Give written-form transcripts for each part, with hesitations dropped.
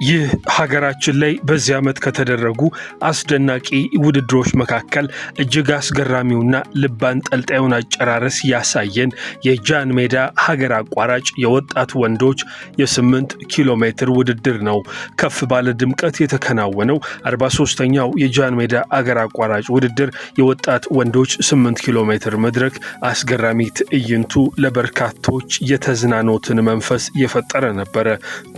ይህ ሀገራችን ላይ በዚህ ዓመት ከተደረጉ አስደናቂ ውድድሮች መካከል እጅግ አስገራሚውና ልብ አንጠልጣዩን አጨራረስ ያሳየን የጃን ሜዳ ሀገር አቋራጭ የወጣት ወንዶች የ8 ኪሎ ሜትር ውድድር ነው። ከፍ ባለ ድምቀት የተከናወነው 43ኛው የጃን ሜዳ ሀገር አቋራጭ ውድድር የወጣት ወንዶች 8 ኪሎ ሜትር መድረክ አስገራሚ ትዕይንቱ ለበርካቶች የተዝናኖትን መንፈስ የፈጠረ ነበረ።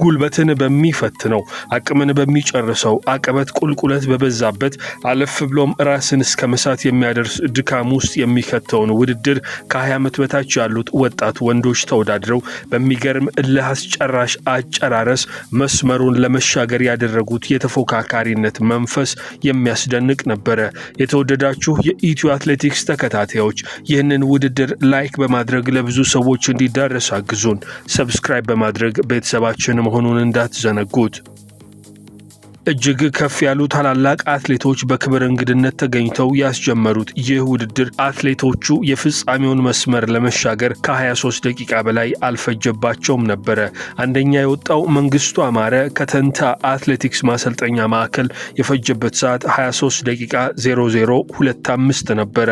ጉልበትን በሚፈት ነው አቅምን በሚጨርሰው አቀበት ቁልቁለት በበዛበት አለፍ ብሎም ራስን እስከ መሳት የሚያደርስ ድካም ውስጥ የሚከተውን ውድድር ከ20 ዓመት በታች ያሉት ወጣት ወንዶች ተወዳድረው በሚገርም እልህ አስጨራሽ አጨራረስ መስመሩን ለመሻገር ያደረጉት የተፎካካሪነት መንፈስ የሚያስደንቅ ነበረ። የተወደዳችሁ የኢትዮ አትሌቲክስ ተከታታዮች ይህንን ውድድር ላይክ በማድረግ ለብዙ ሰዎች እንዲዳረስ አግዙን። ሰብስክራይብ በማድረግ ቤተሰባችን መሆኑን እንዳትዘነጉት። እጅግ ከፍ ያሉ ታላላቅ አትሌቶች በክብር እንግድነት ተገኝተው ያስጀመሩት ይህ ውድድር አትሌቶቹ የፍጻሜውን መስመር ለመሻገር ከ23 ደቂቃ በላይ አልፈጀባቸውም ነበረ። አንደኛ የወጣው መንግስቱ አማረ ከተንታ አትሌቲክስ ማሰልጠኛ ማዕከል የፈጀበት ሰዓት 23 ደቂቃ 0025 ነበረ።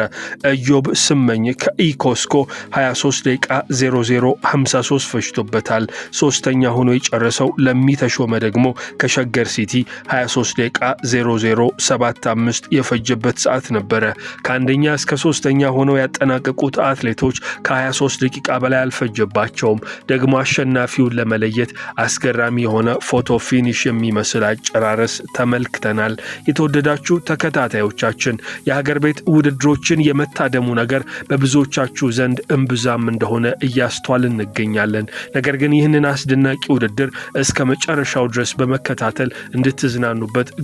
ኢዮብ ስመኝ ከኢኮስኮ 23 ደቂቃ 0053 ፈጅቶበታል። ሶስተኛ ሆኖ የጨረሰው ለሚተሾመ ደግሞ ከሸገር ሲቲ 23 ደቂቃ 0075 የፈጀበት ሰዓት ነበረ። ከአንደኛ እስከ ሶስተኛ ሆነው ያጠናቀቁት አትሌቶች ከ23 ደቂቃ በላይ አልፈጀባቸውም። ደግሞ አሸናፊውን ለመለየት አስገራሚ የሆነ ፎቶ ፊኒሽ የሚመስል አጨራረስ ተመልክተናል። የተወደዳችሁ ተከታታዮቻችን የሀገር ቤት ውድድሮችን የመታደሙ ነገር በብዙዎቻችሁ ዘንድ እምብዛም እንደሆነ እያስተዋል እንገኛለን። ነገር ግን ይህንን አስደናቂ ውድድር እስከ መጨረሻው ድረስ በመከታተል እንድትዝናኑበት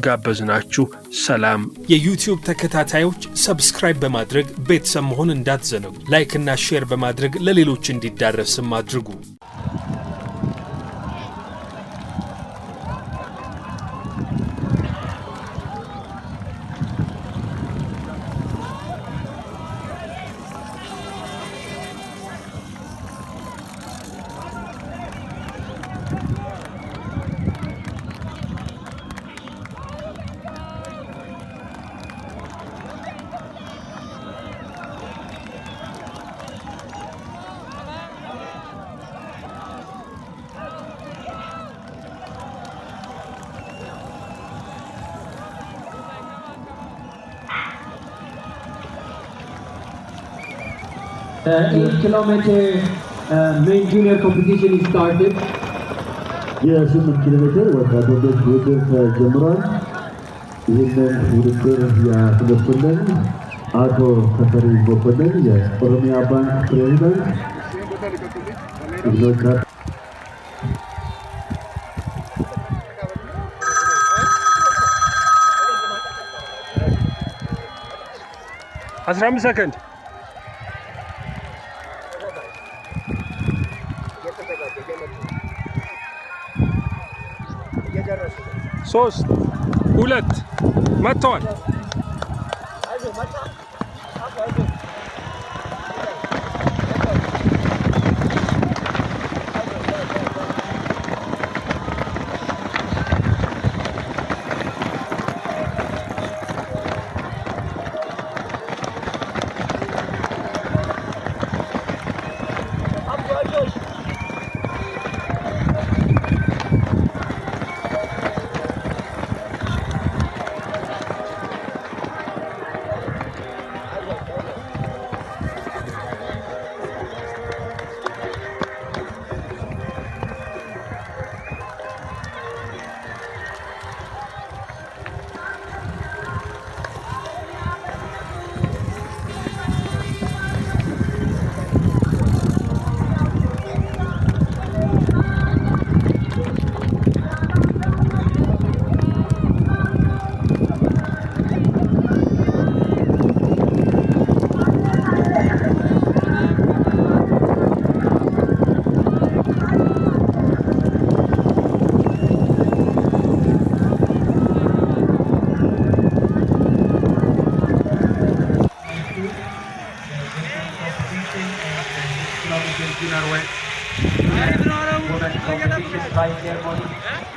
ጋበዝናችሁ። ሰላም። የዩቲዩብ ተከታታዮች ሰብስክራይብ በማድረግ ቤተሰብ መሆን እንዳትዘነጉ። ላይክ እና ሼር በማድረግ ለሌሎች እንዲዳረስም አድርጉ። The 8 kilometer main junior competition is started. የ8 ኪሎ ሜትር ወጣቶች ውድድር ጀምሯል። ይህንን ውድድር ያስገቡልን አቶ ተፈሪ ቦኮለን የኦሮሚያ ባንክ ፕሬዚዳንት ኢግኖካ 15 ሰከንድ 3 2 መጥተዋል።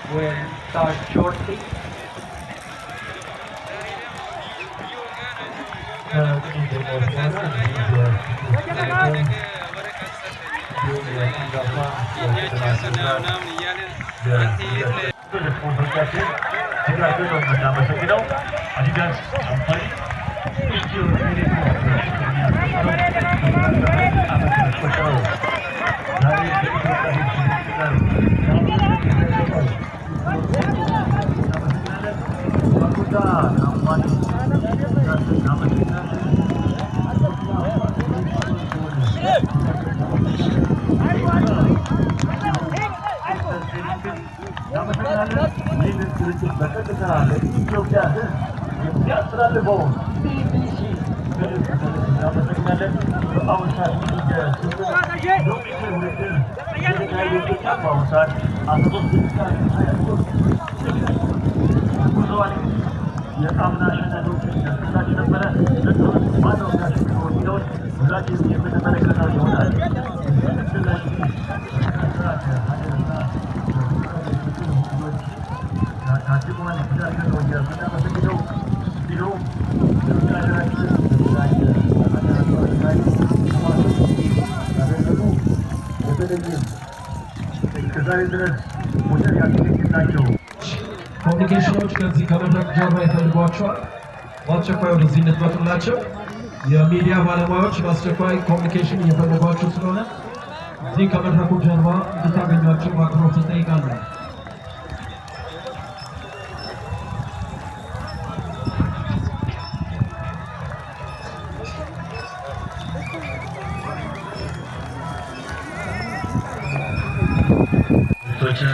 will start shortly. ኮሚኒኬሽኖች ከዚህ ከመድረክ ጀርባ ይፈልጓቸዋል። በአስቸኳይ ወደዚህ እንድትመጡላቸው የሚዲያ ባለሙያዎች በአስቸኳይ ኮሚኒኬሽን እየፈለጓቸው ስለሆነ እዚህ ከመድረኩ ጀርባ እንድታገኟቸው በአክብሮት እጠይቃለሁ።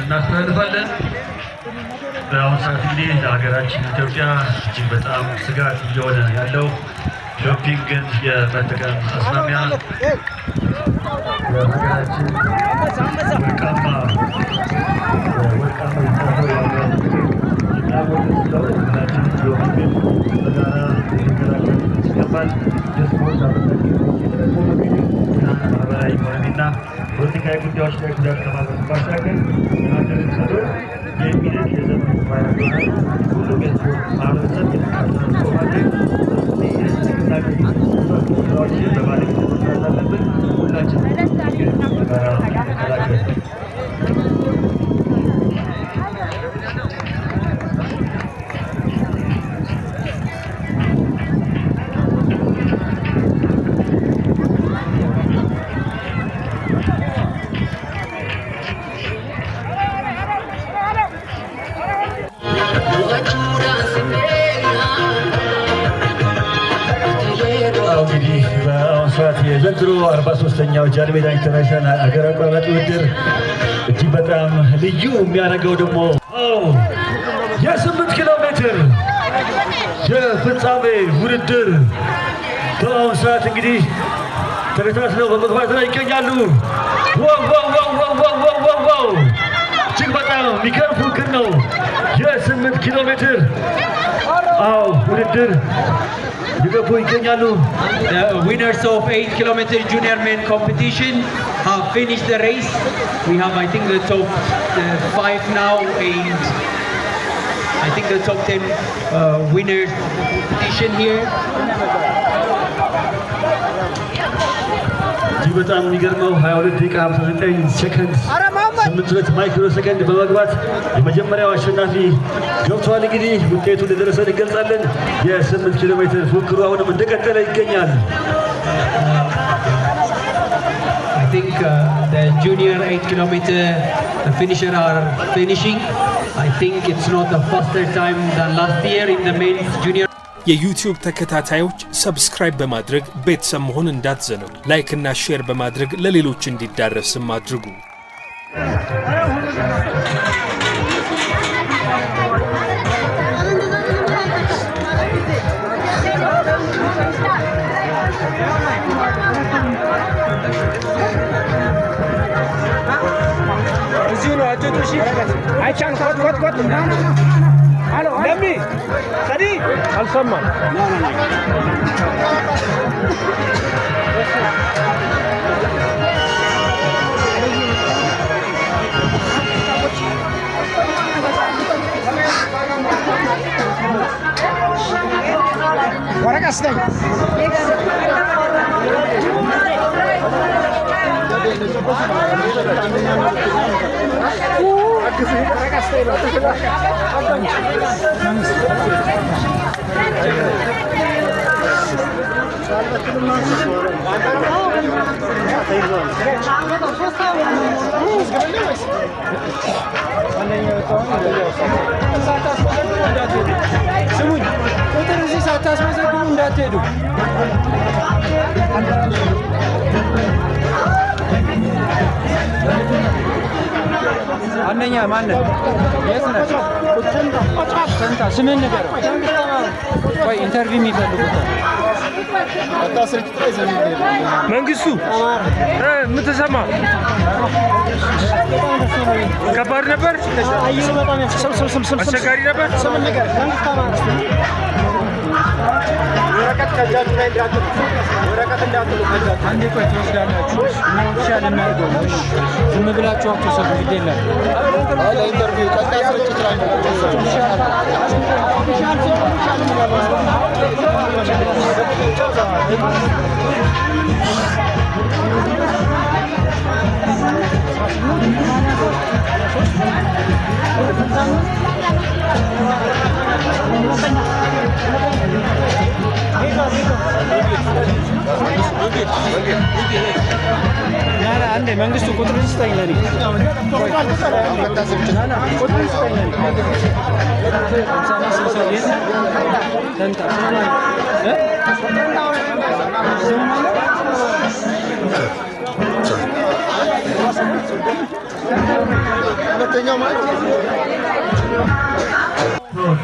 እናስተላልፋለን። በአሁኑ ሰዓት እንግዲህ ለሀገራችን ኢትዮጵያ እጅግ በጣም ስጋት እየሆነ ያለው ዶፒንግን የመጠቀም አስማሚያ የሀገራችን ማህበራዊ ኢኮኖሚና ፖለቲካዊ ጉዳዮች ላይ ጉዳት ከማድረስ ባሻገር የሚደግ የዘመኑ ቫይረስ ሁሉም የስፖርት ማህበረሰብ የተካተሉ በማድረግ ስራዎችን በማድረግ መስራት አለብን። ሁላችንም በጋራ መከላከል የዘንድሮ 43ኛው ጃንሜዳ ኢንተርናሽናል አገር አቋራጭ ውድድር እጅግ በጣም ልዩ የሚያደርገው ደግሞ የ8 ኪሎ ሜትር የፍጻሜ ውድድር በአሁኑ ሰዓት እንግዲህ ተከታትለው በመግባት ላይ ይገኛሉ። ዋው! እጅግ በጣም የሚገርም ፉክክር ነው። የ8 ኪሎ ሜትር ውድድር ይገቡ ይገኛሉ። The winners of 8 kilometer junior men competition have finished the race. We have, I think, the top 5 now, and I think the top 10 winners of the competition here. እጅግ በጣም የሚገርመው 22 ደቂቃ 59 ሴኮንድ 82 ማይክሮ ሰከንድ በመግባት የመጀመሪያው አሸናፊ ገብቷል። እንግዲህ ውጤቱ እንደደረሰ እንገልጻለን። የ8 ኪሎ ሜትር ፉክክሩ አሁንም እንደቀጠለ ይገኛል። I think the junior 8 kilometer finisher are finishing. I think it's not a faster time than last year in the men's junior. የዩቲዩብ ተከታታዮች ሰብስክራይብ በማድረግ ቤተሰብ መሆን እንዳትዘነጉ። ላይክ እና ሼር በማድረግ ለሌሎች እንዲዳረስም አድርጉ። እዚሁ ነው አጭቶሽ አይቻን ኮት አሎ ለሚ ሰዲ አልሰማም ስሙኝ ቁጥር እዚህ ሳታስመዘግቡ እንዳትሄዱ። አንደኛ ማነው? የት ነህ? ፈንታ ስምህን ንገረው። ቆይ ኢንተርቪው የሚፈልጉት መንግስቱ ምን ተሰማ? ከባድ ነበር? አስቸጋሪ ነበር? ወረቀት ከእጃችሁ ላይ እንዳትሉ፣ ወረቀት እንዳትሉ ከእጃችሁ። አንዴ ቆይ ትወስዳላችሁ። ሻል እናድርገው። ዝም ብላችሁ አትወሰዱ። ግድ የለም ለኢንተርቪው ቀጣይ ስርጭት ላይ ነው። አንዴ መንግስቱ ቁጥር ስጠኝ ለኔ ቁጥር ስጠኝ ለኔ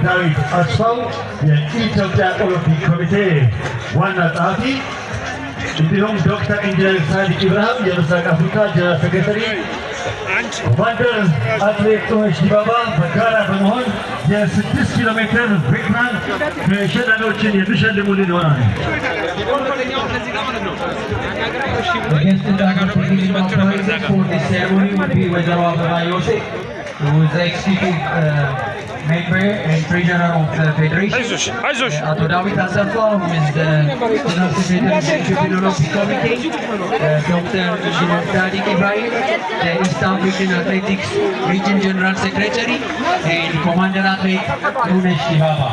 ዳዊት አስፋው የኢትዮጵያ ኦሎምፒክ ኮሚቴ ዋና ጸሐፊ፣ እንዲሁም ዶክተር ኢንጂነር ሳዲቅ ኢብራሂም የምስራቅ አፍሪካ ጀነራል ሴክሬታሪ፣ ኮማንደር አትሌት ጥሩነሽ ዲባባ በጋራ በመሆን የ6 ኪሎ ሜትር ቬትራን ተሸላሚዎችን የሚሸልሙልን ይሆናል። Member and Treasurer of the Federation, Ato David Asafa, who is the General Secretary of the Olympic Committee, Dr. Engineer Sadiq Ibrahim, the East African Athletics Region General Secretary, and Commander Athlete Lunesh Dibaba.